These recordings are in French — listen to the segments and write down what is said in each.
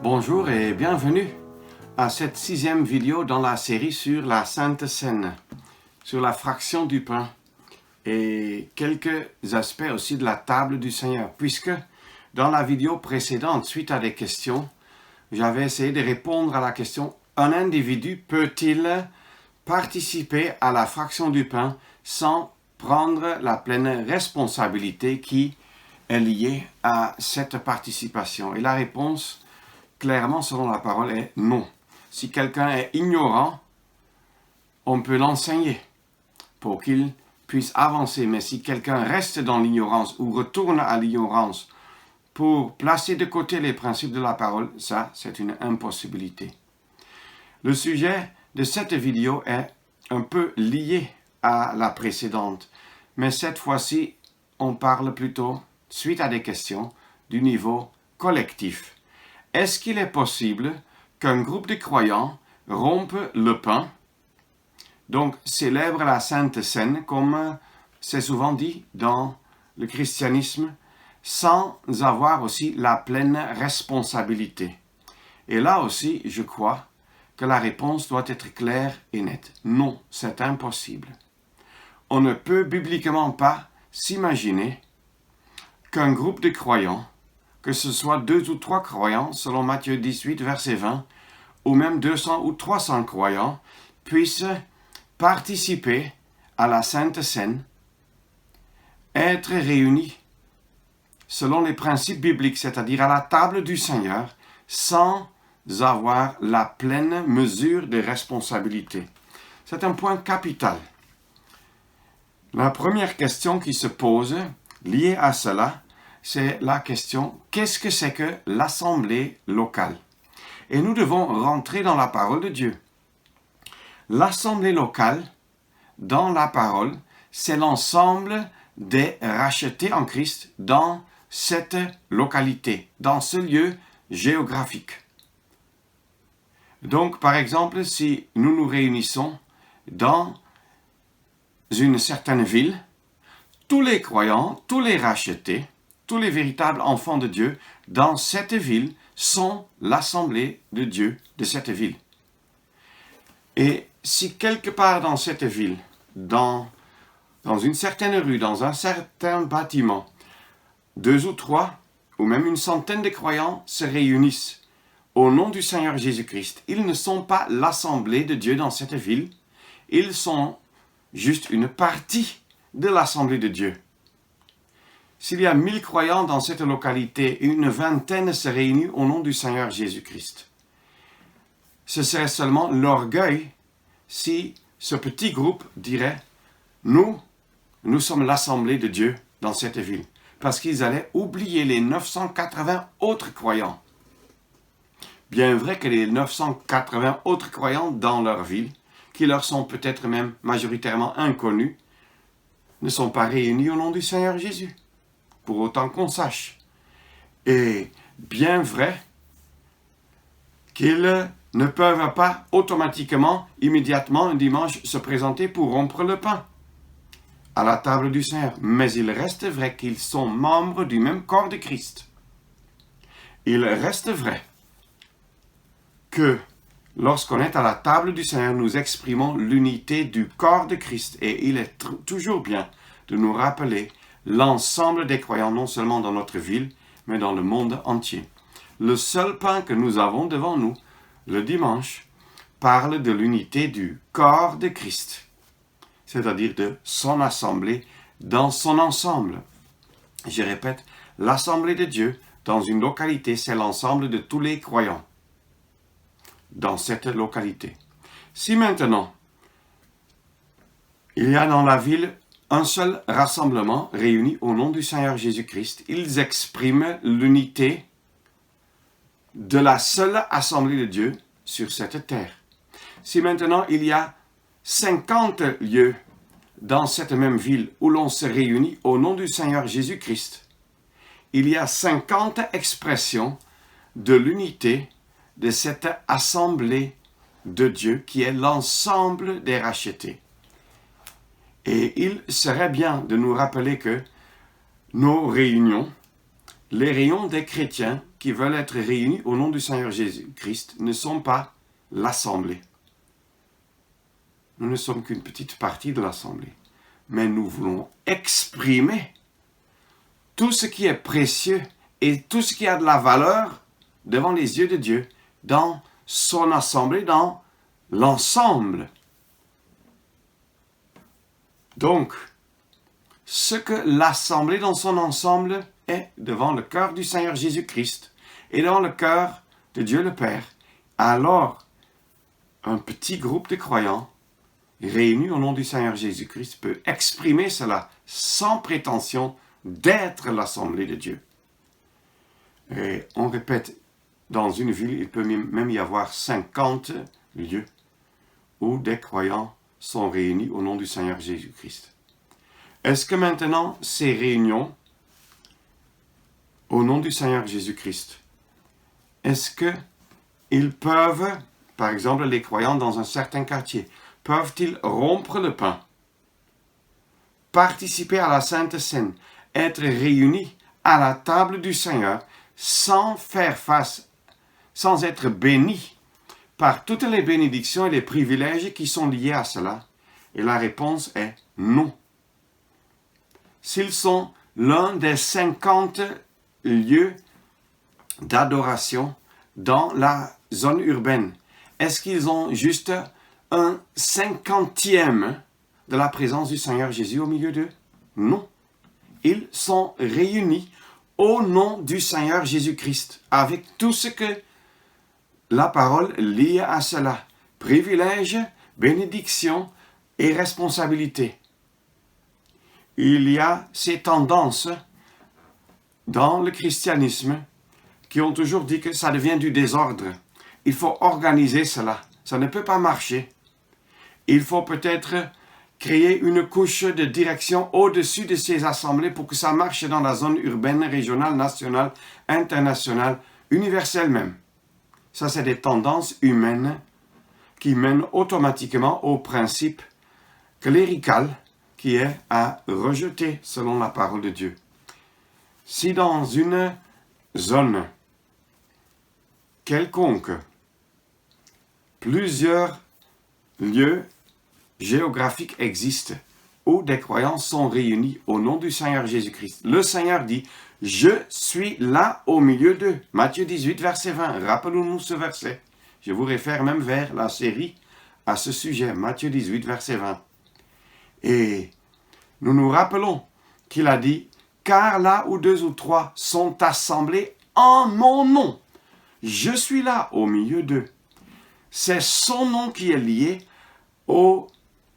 Bonjour et bienvenue à cette 6e vidéo dans la série sur la Sainte Seine, sur la fraction du pain et quelques aspects aussi de la table du Seigneur, puisque dans la vidéo précédente, suite à des questions, j'avais essayé de répondre à la question « Un individu peut-il participer à la fraction du pain sans prendre la pleine responsabilité qui est liée à cette participation ?» Et la réponse, clairement, selon la parole, est non. Si quelqu'un est ignorant, on peut l'enseigner pour qu'il puisse avancer. Mais si quelqu'un reste dans l'ignorance ou retourne à l'ignorance pour placer de côté les principes de la parole, ça, c'est une impossibilité. Le sujet de cette vidéo est un peu lié à la précédente, mais cette fois-ci, on parle plutôt, suite à des questions, du niveau collectif. Est-ce qu'il est possible qu'un groupe de croyants rompe le pain, donc célèbre la Sainte Seine, comme c'est souvent dit dans le christianisme, sans avoir aussi la pleine responsabilité? Et là aussi, je crois que la réponse doit être claire et nette. Non, c'est impossible. On ne peut bibliquement pas s'imaginer qu'un groupe de croyants, que ce soit 2 ou 3 croyants, selon Matthieu 18, verset 20, ou même 200 ou 300 croyants, puissent participer à la Sainte Seine, être réunis selon les principes bibliques, c'est-à-dire à la table du Seigneur, sans avoir la pleine mesure de responsabilité. C'est un point capital. La première question qui se pose, liée à cela, c'est la question « Qu'est-ce que c'est que l'assemblée locale ?» Et nous devons rentrer dans la parole de Dieu. L'assemblée locale, dans la parole, c'est l'ensemble des rachetés en Christ dans cette localité, dans ce lieu géographique. Donc, par exemple, si nous nous réunissons dans une certaine ville, tous les croyants, tous les rachetés, tous les véritables enfants de Dieu dans cette ville sont l'assemblée de Dieu de cette ville. Et si quelque part dans cette ville, dans une certaine rue, dans un certain bâtiment, 2 ou 3, ou même une centaine de croyants se réunissent au nom du Seigneur Jésus-Christ, ils ne sont pas l'assemblée de Dieu dans cette ville, ils sont juste une partie de l'assemblée de Dieu. S'il y a 1000 croyants dans cette localité et une vingtaine se réunissent au nom du Seigneur Jésus-Christ, ce serait seulement l'orgueil si ce petit groupe dirait « Nous sommes l'assemblée de Dieu dans cette ville », parce qu'ils allaient oublier les 980 autres croyants. Bien vrai que les 980 autres croyants dans leur ville, qui leur sont peut-être même majoritairement inconnus, ne sont pas réunis au nom du Seigneur Jésus, pour autant qu'on sache. Et bien vrai qu'ils ne peuvent pas automatiquement, immédiatement, un dimanche, se présenter pour rompre le pain à la table du Seigneur. Mais il reste vrai qu'ils sont membres du même corps de Christ. Il reste vrai que lorsqu'on est à la table du Seigneur, nous exprimons l'unité du corps de Christ. Et il est toujours bien de nous rappeler l'ensemble des croyants, non seulement dans notre ville, mais dans le monde entier. Le seul pain que nous avons devant nous, le dimanche, parle de l'unité du corps de Christ, c'est-à-dire de son assemblée dans son ensemble. Je répète, l'assemblée de Dieu dans une localité, c'est l'ensemble de tous les croyants dans cette localité. Si maintenant, il y a dans la ville un seul rassemblement réuni au nom du Seigneur Jésus-Christ, ils expriment l'unité de la seule assemblée de Dieu sur cette terre. Si maintenant il y a 50 lieux dans cette même ville où l'on se réunit au nom du Seigneur Jésus-Christ, il y a 50 expressions de l'unité de cette assemblée de Dieu qui est l'ensemble des rachetés. Et il serait bien de nous rappeler que nos réunions, les réunions des chrétiens qui qui veulent être réunis au nom du Seigneur Jésus-Christ ne sont pas l'assemblée. Nous ne sommes qu'une petite partie de l'assemblée. Mais nous voulons exprimer tout ce qui est précieux et tout ce qui a de la valeur devant les yeux de Dieu dans son assemblée, dans l'ensemble. Donc, ce que l'assemblée dans son ensemble est devant le cœur du Seigneur Jésus-Christ et dans le cœur de Dieu le Père, alors un petit groupe de croyants réunis au nom du Seigneur Jésus-Christ peut exprimer cela sans prétention d'être l'assemblée de Dieu. Et on répète, dans une ville, il peut même y avoir 50 lieux où des croyants sont réunis au nom du Seigneur Jésus-Christ. Est-ce que maintenant, ces réunions au nom du Seigneur Jésus-Christ, est-ce qu'ils peuvent, par exemple les croyants dans un certain quartier, peuvent-ils rompre le pain, participer à la Sainte Seine, être réunis à la table du Seigneur sans faire face, sans être bénis par toutes les bénédictions et les privilèges qui sont liés à cela? Et la réponse est non. S'ils sont l'un des 50 lieux d'adoration dans la zone urbaine, est-ce qu'ils ont juste un 50e de la présence du Seigneur Jésus au milieu d'eux? Non. Ils sont réunis au nom du Seigneur Jésus-Christ, avec tout ce que la parole lie à cela. Privilèges, bénédictions et responsabilités. Il y a ces tendances dans le christianisme qui ont toujours dit que ça devient du désordre. Il faut organiser cela. Ça ne peut pas marcher. Il faut peut-être créer une couche de direction au-dessus de ces assemblées pour que ça marche dans la zone urbaine, régionale, nationale, internationale, universelle même. Ça, c'est des tendances humaines qui mènent automatiquement au principe clérical qui est à rejeter selon la parole de Dieu. Si dans une zone quelconque, plusieurs lieux géographiques existent où des croyants sont réunis au nom du Seigneur Jésus-Christ, le Seigneur dit « Je suis là au milieu d'eux ». Matthieu 18, verset 20. Rappelons-nous ce verset. Je vous réfère même vers la série à ce sujet, Matthieu 18, verset 20. Et nous nous rappelons qu'il a dit « Car là où 2 ou 3 sont assemblés en mon nom, je suis là au milieu d'eux ». C'est son nom qui est lié au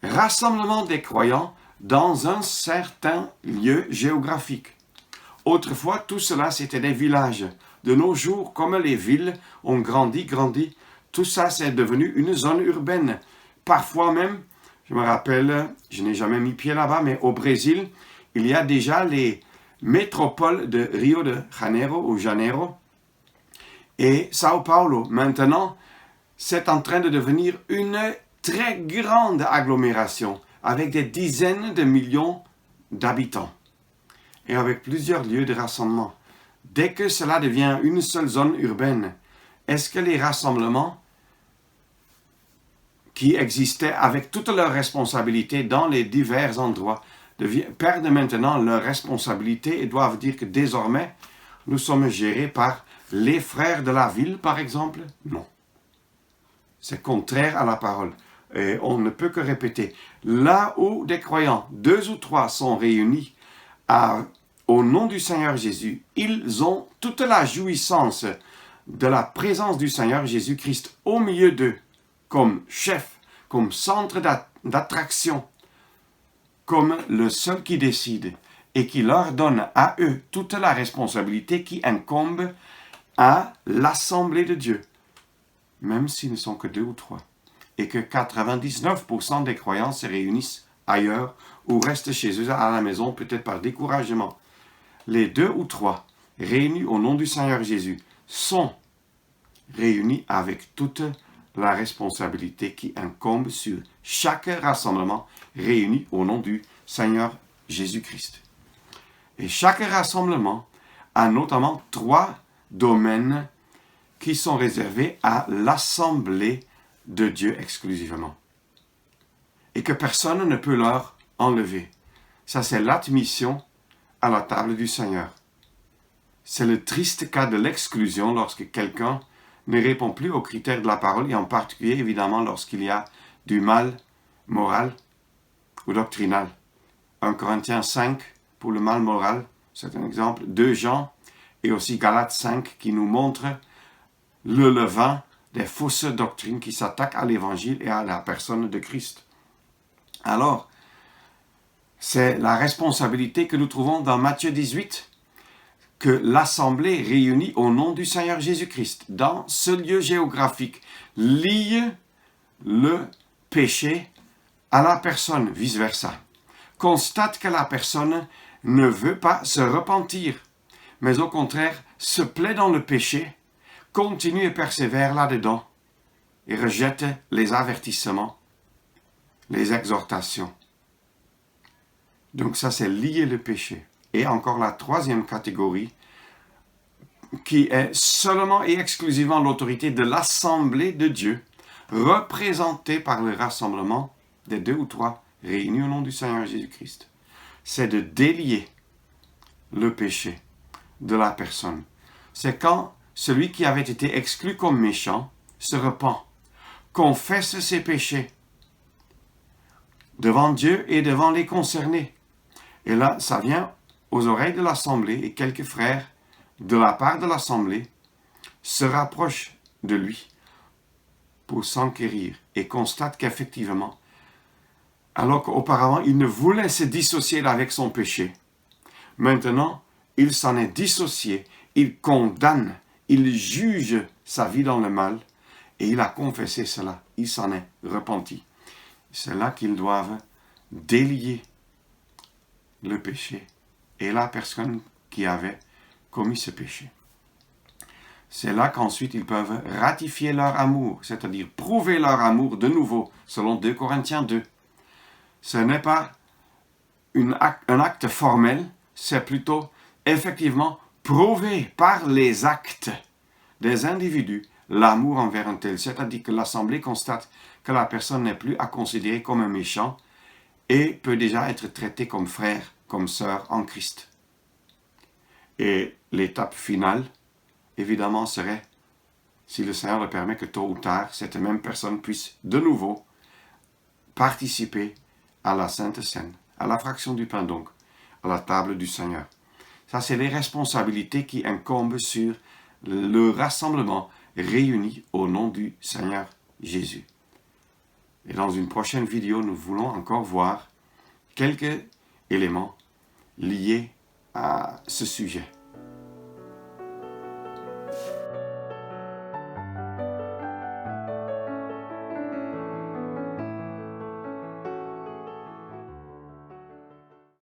rassemblement des croyants dans un certain lieu géographique. Autrefois, tout cela, c'était des villages. De nos jours, comme les villes ont grandi, tout ça, c'est devenu une zone urbaine. Parfois même, je me rappelle, je n'ai jamais mis pied là-bas, mais au Brésil, il y a déjà les métropoles de Rio de Janeiro et Sao Paulo. Maintenant, c'est en train de devenir une très grande agglomération avec des dizaines de millions d'habitants et avec plusieurs lieux de rassemblement. Dès que cela devient une seule zone urbaine, est-ce que les rassemblements qui existaient avec toutes leurs responsabilités dans les divers endroits perdent maintenant leurs responsabilités et doivent dire que désormais, nous sommes gérés par les frères de la ville, par exemple? Non. C'est contraire à la parole. Et on ne peut que répéter. Là où des croyants, 2 ou 3 sont réunis au nom du Seigneur Jésus, ils ont toute la jouissance de la présence du Seigneur Jésus-Christ au milieu d'eux, comme chef, comme centre d'attraction, comme le seul qui décide et qui leur donne à eux toute la responsabilité qui incombe à l'assemblée de Dieu, même s'ils ne sont que 2 ou 3, et que 99% des croyants se réunissent ailleurs ou restent chez eux à la maison, peut-être par découragement. Les 2 ou 3 réunis au nom du Seigneur Jésus sont réunis avec toute la responsabilité qui incombe sur chaque rassemblement réuni au nom du Seigneur Jésus-Christ. Et chaque rassemblement a notamment 3 domaines qui sont réservés à l'assemblée de Dieu exclusivement. Et que personne ne peut leur enlever. Ça, c'est l'admission à la table du Seigneur. C'est le triste cas de l'exclusion lorsque quelqu'un ne répond plus aux critères de la parole, et en particulier, évidemment, lorsqu'il y a du mal moral ou doctrinal. 1 Corinthiens 5 pour le mal moral, c'est un exemple. 2 Jean et aussi Galates 5 qui nous montrent le levain des fausses doctrines qui s'attaquent à l'évangile et à la personne de Christ. Alors, c'est la responsabilité que nous trouvons dans Matthieu 18, que l'assemblée réunie au nom du Seigneur Jésus-Christ, dans ce lieu géographique, lie le péché à la personne, vice-versa. Constate que la personne ne veut pas se repentir, mais au contraire se plaît dans le péché, continue et persévère là-dedans, et rejette les avertissements, les exhortations. Donc ça, c'est lier le péché. Et encore la troisième catégorie, qui est seulement et exclusivement l'autorité de l'Assemblée de Dieu, représentée par le rassemblement des 2 ou 3 réunis au nom du Seigneur Jésus-Christ. C'est de délier le péché de la personne. C'est quand celui qui avait été exclu comme méchant se repent, confesse ses péchés devant Dieu et devant les concernés. Et là, ça vient aux oreilles de l'Assemblée, et quelques frères, de la part de l'Assemblée, se rapprochent de lui pour s'enquérir et constatent qu'effectivement, alors qu'auparavant, il ne voulait se dissocier avec son péché, maintenant, il s'en est dissocié, il condamne, il juge sa vie dans le mal, et il a confessé cela, il s'en est repenti. C'est là qu'ils doivent délier le péché et la personne qui avait commis ce péché. C'est là qu'ensuite ils peuvent ratifier leur amour, c'est-à-dire prouver leur amour de nouveau, selon 2 Corinthiens 2. Ce n'est pas un acte formel, c'est plutôt effectivement prouver par les actes des individus l'amour envers un tel, c'est-à-dire que l'Assemblée constate que la personne n'est plus à considérer comme un méchant et peut déjà être traitée comme frère, comme sœur en Christ. Et l'étape finale, évidemment, serait, si le Seigneur le permet, que tôt ou tard, cette même personne puisse de nouveau participer à la Sainte Seine, à la fraction du pain donc, à la table du Seigneur. Ça, c'est les responsabilités qui incombent sur le rassemblement réuni au nom du Seigneur Jésus. Et dans une prochaine vidéo, nous voulons encore voir quelques éléments liés à ce sujet.